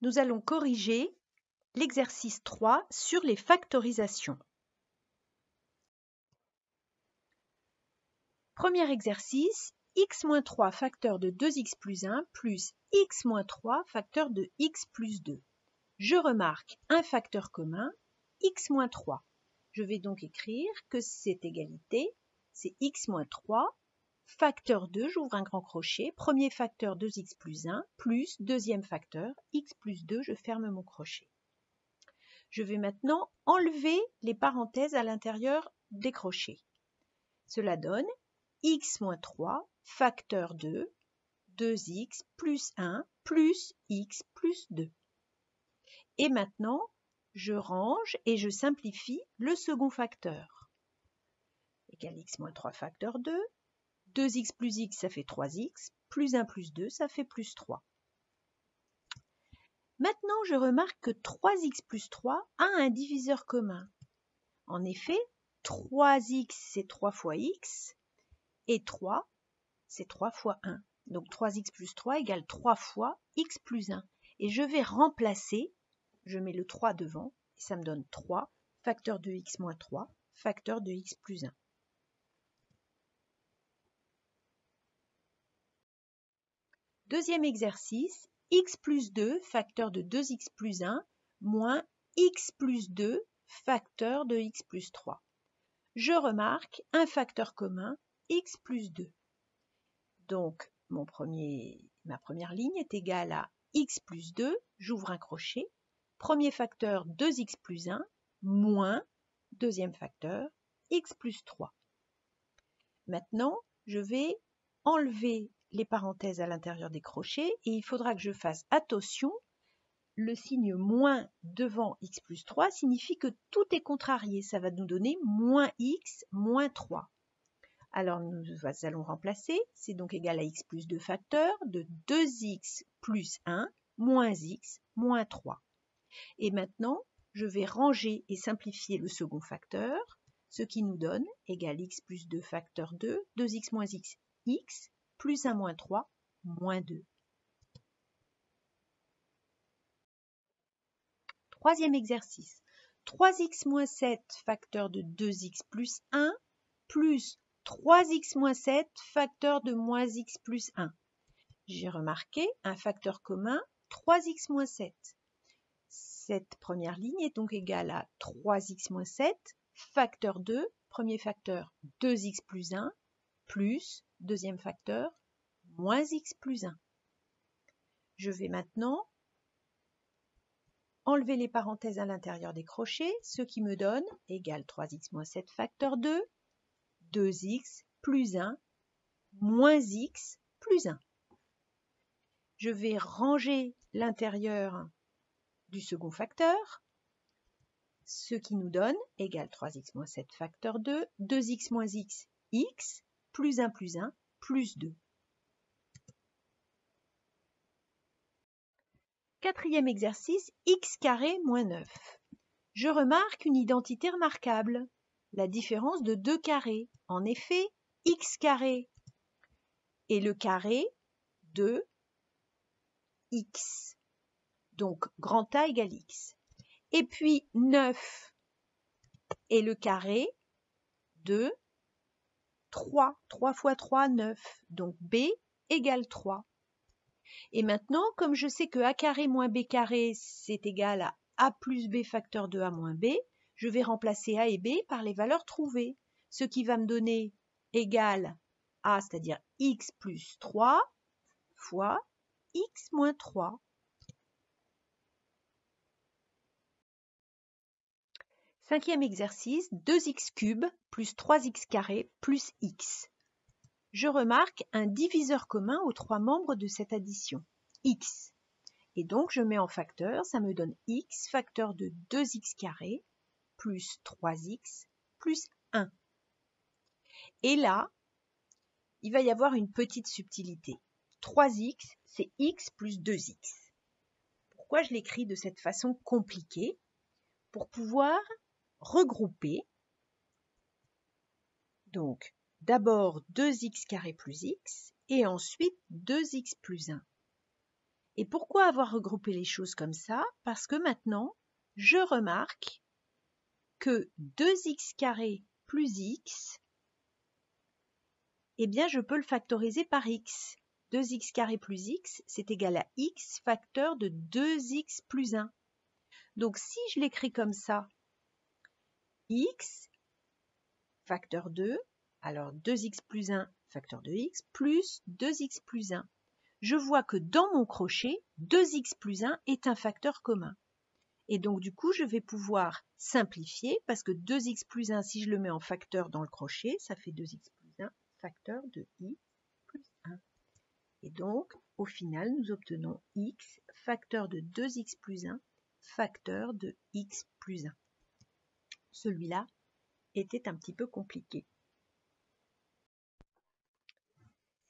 nous allons corriger l'exercice 3 sur les factorisations. Premier exercice, x-3 facteur de 2x plus 1 plus x-3 facteur de x plus 2. Je remarque un facteur commun, x-3. Je vais donc écrire que cette égalité, c'est x-3, facteur 2, j'ouvre un grand crochet, premier facteur 2x plus 1, plus deuxième facteur, x plus 2, je ferme mon crochet. Je vais maintenant enlever les parenthèses à l'intérieur des crochets. Cela donne x-3 facteur 2, 2x plus 1 plus x plus 2. Et maintenant, je range et je simplifie le second facteur. Égal x-3 facteur 2, 2x plus x, ça fait 3x, plus 1 plus 2, ça fait plus 3. Maintenant, je remarque que 3x plus 3 a un diviseur commun. En effet, 3x, c'est 3 fois x, et 3, c'est 3 fois 1. Donc 3x plus 3 égale 3 fois x plus 1. Et je vais remplacer, je mets le 3 devant, et ça me donne 3, facteur de x moins 3, facteur de x plus 1. Deuxième exercice, x plus 2, facteur de 2x plus 1, moins x plus 2, facteur de x plus 3. Je remarque un facteur commun, x plus 2. Donc, ma première ligne est égale à x plus 2, j'ouvre un crochet, premier facteur 2x plus 1, moins, deuxième facteur, x plus 3. Maintenant, je vais enlever les parenthèses à l'intérieur des crochets et il faudra que je fasse attention. Le signe moins devant x plus 3 signifie que tout est contrarié. Ça va nous donner moins x moins 3. Alors nous allons remplacer. C'est donc égal à x plus 2 facteur de 2x plus 1 moins x moins 3. Et maintenant, je vais ranger et simplifier le second facteur, ce qui nous donne égal x plus 2 facteur 2, 2x moins x, x, plus 1 moins 3, moins 2. Troisième exercice, 3x moins 7 facteur de 2x plus 1, plus 3x moins 7 facteur de moins x plus 1. J'ai remarqué un facteur commun, 3x moins 7. Cette première ligne est donc égale à 3x moins 7, facteur 2, premier facteur 2x plus 1, plus deuxième facteur moins x plus 1. Je vais maintenant enlever les parenthèses à l'intérieur des crochets, ce qui me donne égal 3x moins 7 facteur 2, 2x plus 1, moins x plus 1. Je vais ranger l'intérieur du second facteur, ce qui nous donne égal 3x moins 7 facteur 2, 2x moins x, x, plus 1 plus 1, plus 2. Quatrième exercice, x carré moins 9. Je remarque une identité remarquable, la différence de deux carrés. En effet, x carré est le carré de x, donc grand A égale x. Et puis 9 est le carré de 3. 3 fois 3, 9. Donc b égale 3. Et maintenant, comme je sais que a carré moins b carré, c'est égal à a plus b facteur de a moins b, je vais remplacer a et b par les valeurs trouvées. Ce qui va me donner égal à, c'est-à-dire x plus 3 fois x moins 3. Cinquième exercice, 2x cube plus 3x carré plus x. Je remarque un diviseur commun aux trois membres de cette addition, x. Et donc, je mets en facteur, ça me donne x facteur de 2x carré plus 3x plus 1. Et là, il va y avoir une petite subtilité. 3x, c'est x plus 2x. Pourquoi je l'écris de cette façon compliquée? Pour pouvoir regrouper. Donc, d'abord 2x carré plus x et ensuite 2x plus 1. Et pourquoi avoir regroupé les choses comme ça? Parce que maintenant, je remarque que 2x² plus x, eh bien, je peux le factoriser par x. 2x² plus x, c'est égal à x facteur de 2x plus 1. Donc, si je l'écris comme ça, x facteur 2, alors 2x plus 1 facteur de x, plus 2x plus 1. Je vois que dans mon crochet, 2x plus 1 est un facteur commun. Et donc, du coup, je vais pouvoir simplifier, parce que 2x plus 1, si je le mets en facteur dans le crochet, ça fait 2x plus 1 facteur de x plus 1. Et donc, au final, nous obtenons x facteur de 2x plus 1 facteur de x plus 1. Celui-là était un petit peu compliqué.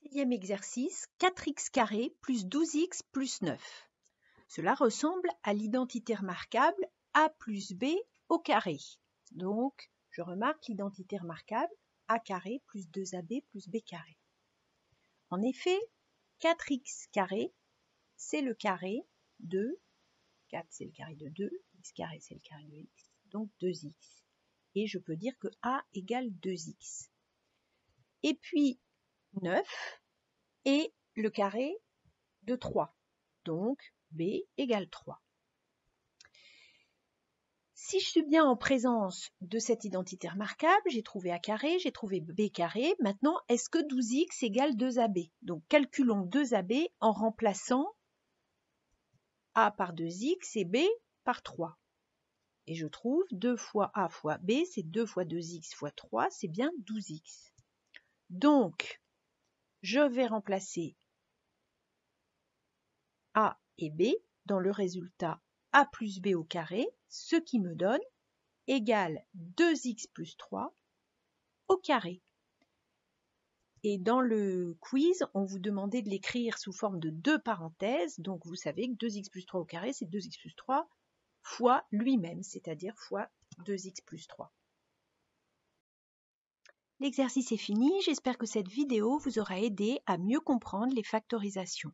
Sixième exercice, 4x² plus 12x plus 9. Cela ressemble à l'identité remarquable a plus b au carré. Donc, je remarque l'identité remarquable a carré plus 2ab plus b carré. En effet, 4x², c'est le carré de 4, c'est le carré de 2, x² c'est le carré de x, donc 2x. Et je peux dire que a égale 2x. Et puis 9 est le carré de 3, donc b égale 3. Si je suis bien en présence de cette identité remarquable, j'ai trouvé a carré, j'ai trouvé b carré. Maintenant, est-ce que 12x égale 2ab? Donc, calculons 2ab en remplaçant a par 2x et b par 3. Et je trouve 2 fois a fois b, c'est 2 fois 2x fois 3, c'est bien 12x. Donc, je vais remplacer a et b dans le résultat a plus b au carré, ce qui me donne égale 2x plus 3 au carré. Et dans le quiz, on vous demandait de l'écrire sous forme de 2 parenthèses, donc vous savez que 2x plus 3 au carré, c'est 2x plus 3 fois lui-même, c'est-à-dire fois 2x plus 3. L'exercice est fini, j'espère que cette vidéo vous aura aidé à mieux comprendre les factorisations.